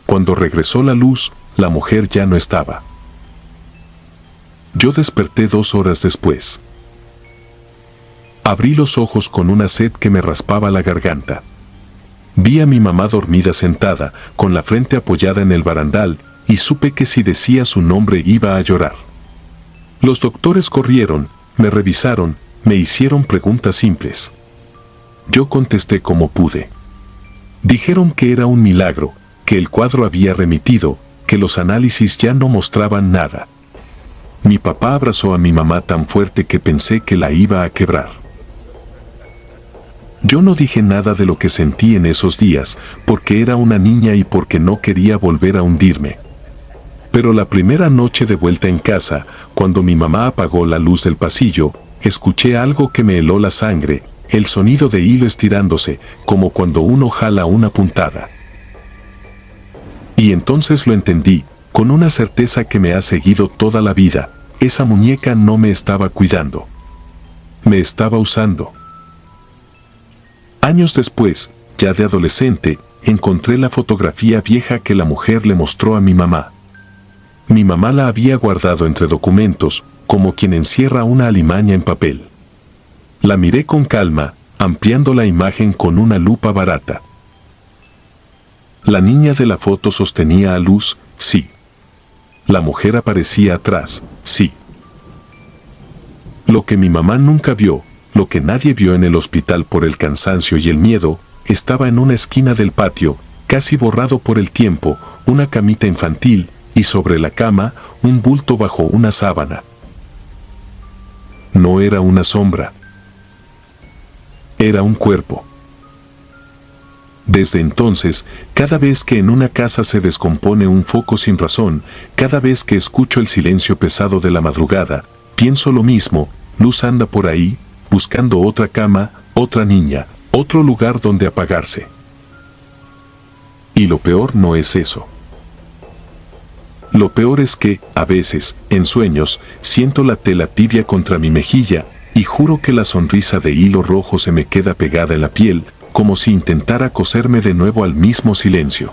Cuando regresó la luz, la mujer ya no estaba. Yo desperté 2 horas después. Abrí los ojos con una sed que me raspaba la garganta. Vi a mi mamá dormida sentada, con la frente apoyada en el barandal, y supe que si decía su nombre iba a llorar. Los doctores corrieron, me revisaron, me hicieron preguntas simples. Yo contesté como pude. Dijeron que era un milagro, que el cuadro había remitido, que los análisis ya no mostraban nada. Mi papá abrazó a mi mamá tan fuerte que pensé que la iba a quebrar. Yo no dije nada de lo que sentí en esos días, porque era una niña y porque no quería volver a hundirme. Pero la primera noche de vuelta en casa, cuando mi mamá apagó la luz del pasillo, escuché algo que me heló la sangre, el sonido de hilo estirándose, como cuando uno jala una puntada. Y entonces lo entendí, con una certeza que me ha seguido toda la vida. Esa muñeca no me estaba cuidando. Me estaba usando. Años después, ya de adolescente, encontré la fotografía vieja que la mujer le mostró a mi mamá. Mi mamá la había guardado entre documentos, como quien encierra una alimaña en papel. La miré con calma, ampliando la imagen con una lupa barata. La niña de la foto sostenía a Luz, sí. La mujer aparecía atrás, sí. Lo que mi mamá nunca vio, lo que nadie vio en el hospital por el cansancio y el miedo, estaba en una esquina del patio, casi borrado por el tiempo, una camita infantil, y sobre la cama, un bulto bajo una sábana. No era una sombra. Era un cuerpo. Desde entonces, cada vez que en una casa se descompone un foco sin razón, cada vez que escucho el silencio pesado de la madrugada, pienso lo mismo. Luz anda por ahí, buscando otra cama, otra niña, otro lugar donde apagarse. Y lo peor no es eso. Lo peor es que, a veces, en sueños, siento la tela tibia contra mi mejilla, y juro que la sonrisa de hilo rojo se me queda pegada en la piel, como si intentara coserme de nuevo al mismo silencio.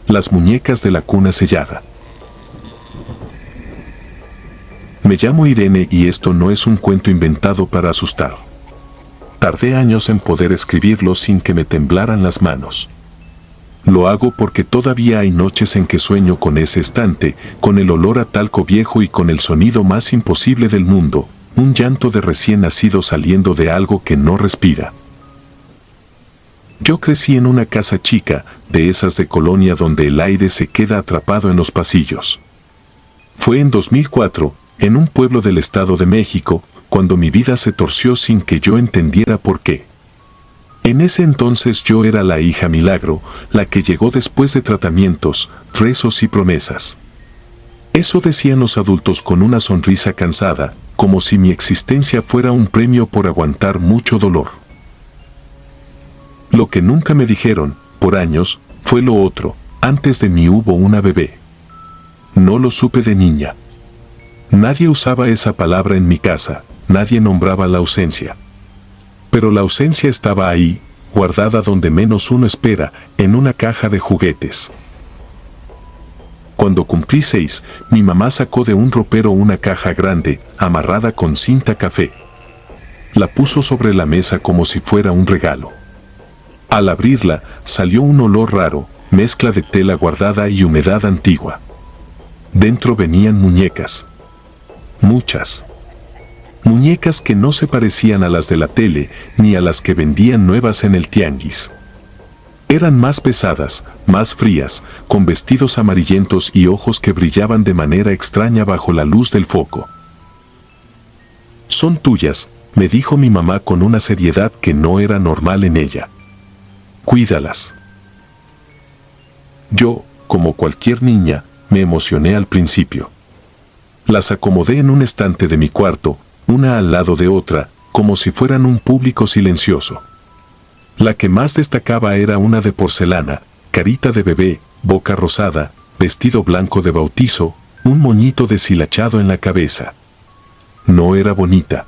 Las muñecas de la cuna sellada. Me llamo Irene y esto no es un cuento inventado para asustar. Tardé años en poder escribirlo sin que me temblaran las manos. Lo hago porque todavía hay noches en que sueño con ese estante, con el olor a talco viejo y con el sonido más imposible del mundo, un llanto de recién nacido saliendo de algo que no respira. Yo crecí en una casa chica, de esas de colonia donde el aire se queda atrapado en los pasillos. Fue en 2004, en un pueblo del Estado de México, cuando mi vida se torció sin que yo entendiera por qué. En ese entonces yo era la hija milagro, la que llegó después de tratamientos, rezos y promesas. Eso decían los adultos con una sonrisa cansada, como si mi existencia fuera un premio por aguantar mucho dolor. Lo que nunca me dijeron, por años, fue lo otro. Antes de mí hubo una bebé. No lo supe de niña. Nadie usaba esa palabra en mi casa, nadie nombraba la ausencia. Pero la ausencia estaba ahí, guardada donde menos uno espera, en una caja de juguetes. Cuando cumplí 6, mi mamá sacó de un ropero una caja grande, amarrada con cinta café. La puso sobre la mesa como si fuera un regalo. Al abrirla, salió un olor raro, mezcla de tela guardada y humedad antigua. Dentro venían muñecas. Muchas. Muñecas que no se parecían a las de la tele, ni a las que vendían nuevas en el tianguis. Eran más pesadas, más frías, con vestidos amarillentos y ojos que brillaban de manera extraña bajo la luz del foco. «Son tuyas», me dijo mi mamá con una seriedad que no era normal en ella. «Cuídalas». Yo, como cualquier niña, me emocioné al principio. Las acomodé en un estante de mi cuarto, una al lado de otra, como si fueran un público silencioso. La que más destacaba era una de porcelana, carita de bebé, boca rosada, vestido blanco de bautizo, un moñito deshilachado en la cabeza. No era bonita.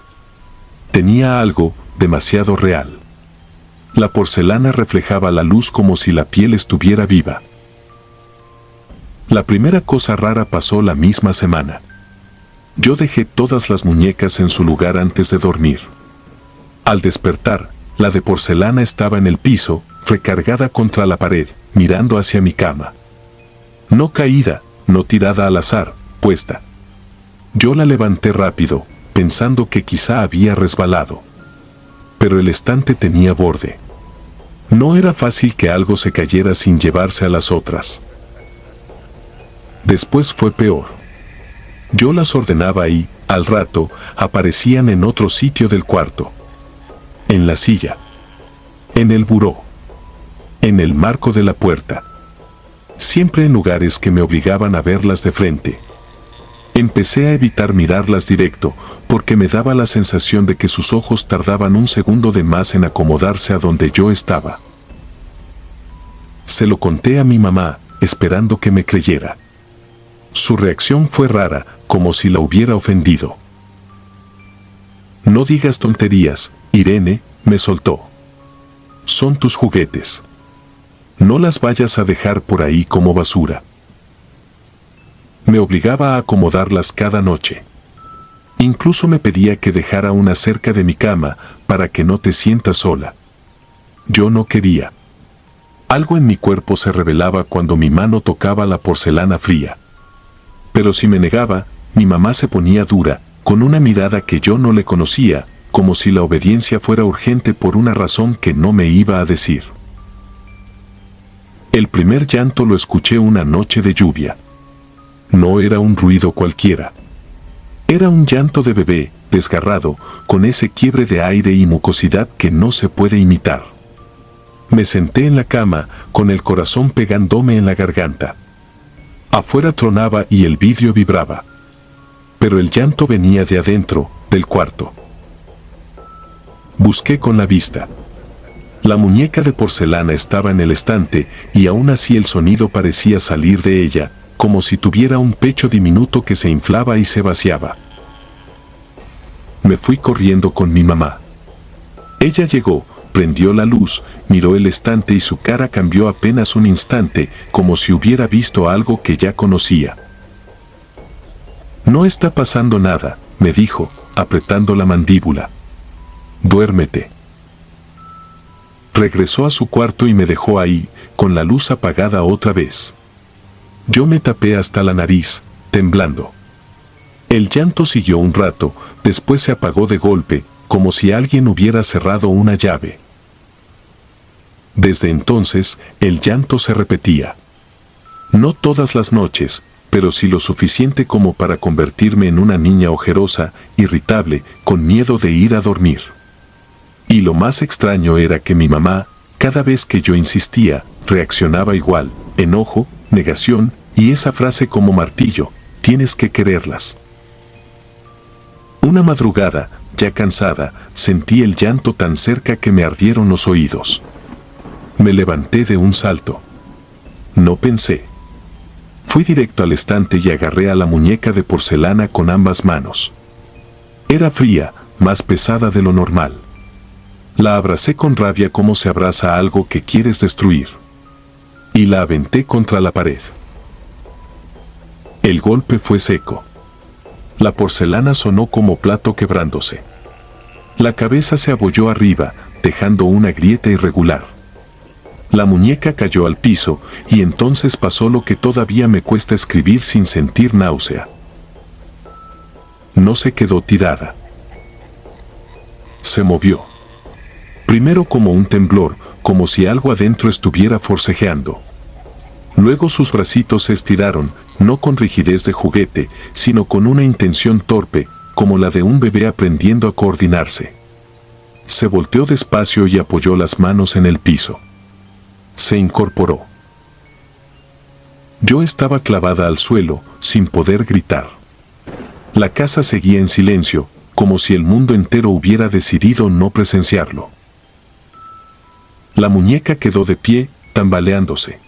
Tenía algo demasiado real. La porcelana reflejaba la luz como si la piel estuviera viva. La primera cosa rara pasó la misma semana. Yo dejé todas las muñecas en su lugar antes de dormir. Al despertar, la de porcelana estaba en el piso, recargada contra la pared, mirando hacia mi cama. No caída, no tirada al azar, puesta. Yo la levanté rápido, pensando que quizá había resbalado. Pero el estante tenía borde. No era fácil que algo se cayera sin llevarse a las otras. Después fue peor. Yo las ordenaba y, al rato, aparecían en otro sitio del cuarto. En la silla. En el buró. En el marco de la puerta. Siempre en lugares que me obligaban a verlas de frente. Empecé a evitar mirarlas directo, porque me daba la sensación de que sus ojos tardaban un segundo de más en acomodarse a donde yo estaba. Se lo conté a mi mamá, esperando que me creyera. Su reacción fue rara, como si la hubiera ofendido. No digas tonterías, Irene, me soltó. Son tus juguetes. No las vayas a dejar por ahí como basura. Me obligaba a acomodarlas cada noche. Incluso me pedía que dejara una cerca de mi cama para que no te sientas sola. Yo no quería. Algo en mi cuerpo se revelaba cuando mi mano tocaba la porcelana fría. Pero si me negaba, mi mamá se ponía dura, con una mirada que yo no le conocía, como si la obediencia fuera urgente por una razón que no me iba a decir. El primer llanto lo escuché una noche de lluvia. No era un ruido cualquiera. Era un llanto de bebé, desgarrado, con ese quiebre de aire y mucosidad que no se puede imitar. Me senté en la cama, con el corazón pegándome en la garganta. Afuera tronaba y el vidrio vibraba. Pero el llanto venía de adentro, del cuarto. Busqué con la vista. La muñeca de porcelana estaba en el estante y aún así el sonido parecía salir de ella, como si tuviera un pecho diminuto que se inflaba y se vaciaba. Me fui corriendo con mi mamá. Ella llegó, prendió la luz, miró el estante y su cara cambió apenas un instante, como si hubiera visto algo que ya conocía. No está pasando nada, me dijo, apretando la mandíbula. Duérmete. Regresó a su cuarto y me dejó ahí, con la luz apagada otra vez. Yo me tapé hasta la nariz, temblando. El llanto siguió un rato, después se apagó de golpe, como si alguien hubiera cerrado una llave. Desde entonces, el llanto se repetía. No todas las noches, pero sí lo suficiente como para convertirme en una niña ojerosa, irritable, con miedo de ir a dormir. Y lo más extraño era que mi mamá, cada vez que yo insistía, reaccionaba igual, enojo, negación, y esa frase como martillo, tienes que quererlas. Una madrugada, ya cansada, sentí el llanto tan cerca que me ardieron los oídos. Me levanté de un salto. No pensé. Fui directo al estante y agarré a la muñeca de porcelana con ambas manos. Era fría, más pesada de lo normal. La abracé con rabia como se abraza a algo que quieres destruir. Y la aventé contra la pared. El golpe fue seco. La porcelana sonó como plato quebrándose. La cabeza se abolló arriba, dejando una grieta irregular. La muñeca cayó al piso, y entonces pasó lo que todavía me cuesta escribir sin sentir náusea. No se quedó tirada. Se movió. Primero como un temblor, como si algo adentro estuviera forcejeando. Luego sus bracitos se estiraron, no con rigidez de juguete, sino con una intención torpe, como la de un bebé aprendiendo a coordinarse. Se volteó despacio y apoyó las manos en el piso. Se incorporó. Yo estaba clavada al suelo, sin poder gritar. La casa seguía en silencio, como si el mundo entero hubiera decidido no presenciarlo. La muñeca quedó de pie, tambaleándose.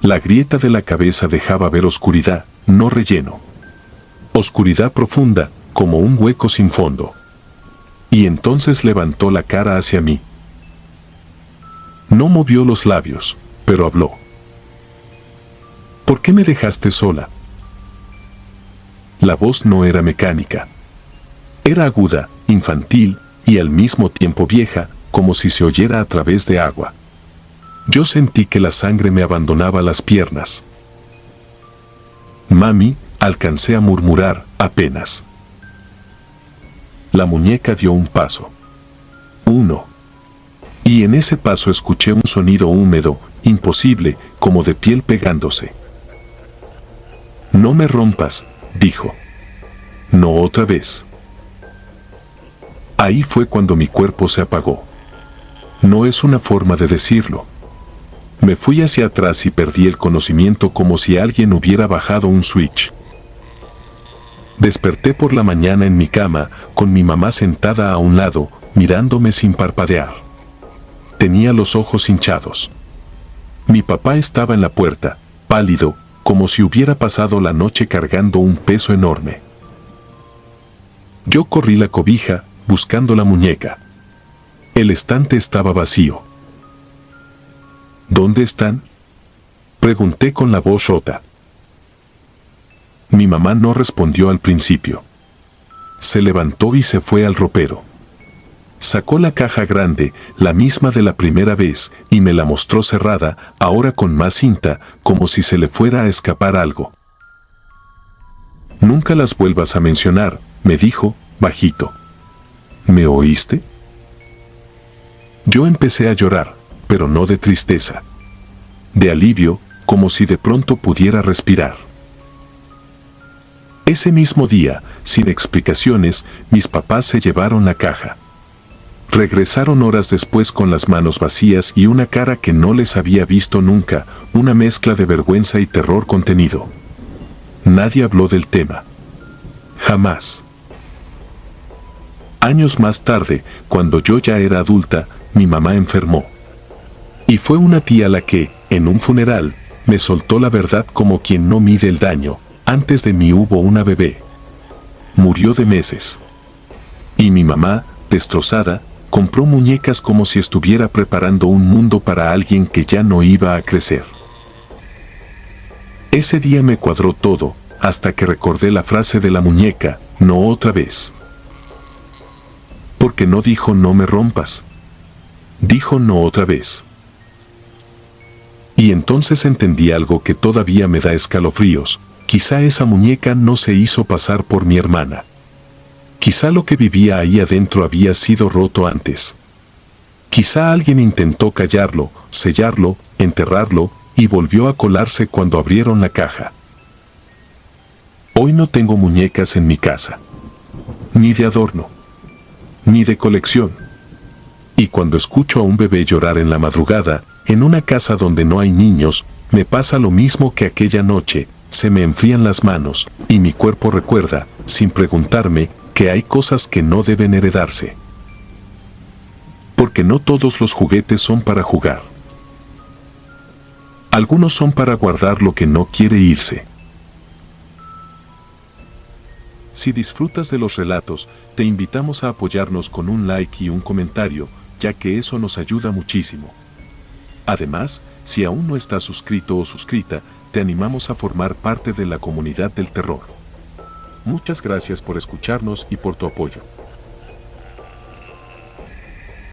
La grieta de la cabeza dejaba ver oscuridad, no relleno. Oscuridad profunda, como un hueco sin fondo. Y entonces levantó la cara hacia mí. No movió los labios, pero habló. ¿Por qué me dejaste sola? La voz no era mecánica. Era aguda, infantil y al mismo tiempo vieja, como si se oyera a través de agua. Yo sentí que la sangre me abandonaba las piernas. Mami, alcancé a murmurar, apenas. La muñeca dio un paso. Uno. Y en ese paso escuché un sonido húmedo, imposible, como de piel pegándose. No me rompas, dijo. No otra vez. Ahí fue cuando mi cuerpo se apagó. No es una forma de decirlo. Me fui hacia atrás y perdí el conocimiento como si alguien hubiera bajado un switch. Desperté por la mañana en mi cama, con mi mamá sentada a un lado, mirándome sin parpadear. Tenía los ojos hinchados. Mi papá estaba en la puerta, pálido, como si hubiera pasado la noche cargando un peso enorme. Yo corrí la cobija, buscando la muñeca. El estante estaba vacío. ¿Dónde están?, pregunté con la voz rota. Mi mamá no respondió al principio. Se levantó y se fue al ropero. Sacó la caja grande, la misma de la primera vez, y me la mostró cerrada, ahora con más cinta, como si se le fuera a escapar algo. Nunca las vuelvas a mencionar, me dijo, bajito. ¿Me oíste? Yo empecé a llorar, pero no de tristeza. De alivio, como si de pronto pudiera respirar. Ese mismo día, sin explicaciones, mis papás se llevaron la caja. Regresaron horas después con las manos vacías y una cara que no les había visto nunca, una mezcla de vergüenza y terror contenido. Nadie habló del tema. Jamás. Años más tarde, cuando yo ya era adulta, mi mamá enfermó. Y fue una tía la que, en un funeral, me soltó la verdad como quien no mide el daño. Antes de mí hubo una bebé. Murió de meses. Y mi mamá, destrozada, compró muñecas como si estuviera preparando un mundo para alguien que ya no iba a crecer. Ese día me cuadró todo, hasta que recordé la frase de la muñeca, no otra vez. Porque no dijo no me rompas. Dijo no otra vez. Y entonces entendí algo que todavía me da escalofríos. Quizá esa muñeca no se hizo pasar por mi hermana. Quizá lo que vivía ahí adentro había sido roto antes. Quizá alguien intentó callarlo, sellarlo, enterrarlo, y volvió a colarse cuando abrieron la caja. Hoy no tengo muñecas en mi casa. Ni de adorno. Ni de colección. Y cuando escucho a un bebé llorar en la madrugada, en una casa donde no hay niños, me pasa lo mismo que aquella noche. Se me enfrían las manos, y mi cuerpo recuerda, sin preguntarme, que hay cosas que no deben heredarse. Porque no todos los juguetes son para jugar. Algunos son para guardar lo que no quiere irse. Si disfrutas de los relatos, te invitamos a apoyarnos con un like y un comentario, ya que eso nos ayuda muchísimo. Además, si aún no estás suscrito o suscrita, te animamos a formar parte de la comunidad del terror. Muchas gracias por escucharnos y por tu apoyo.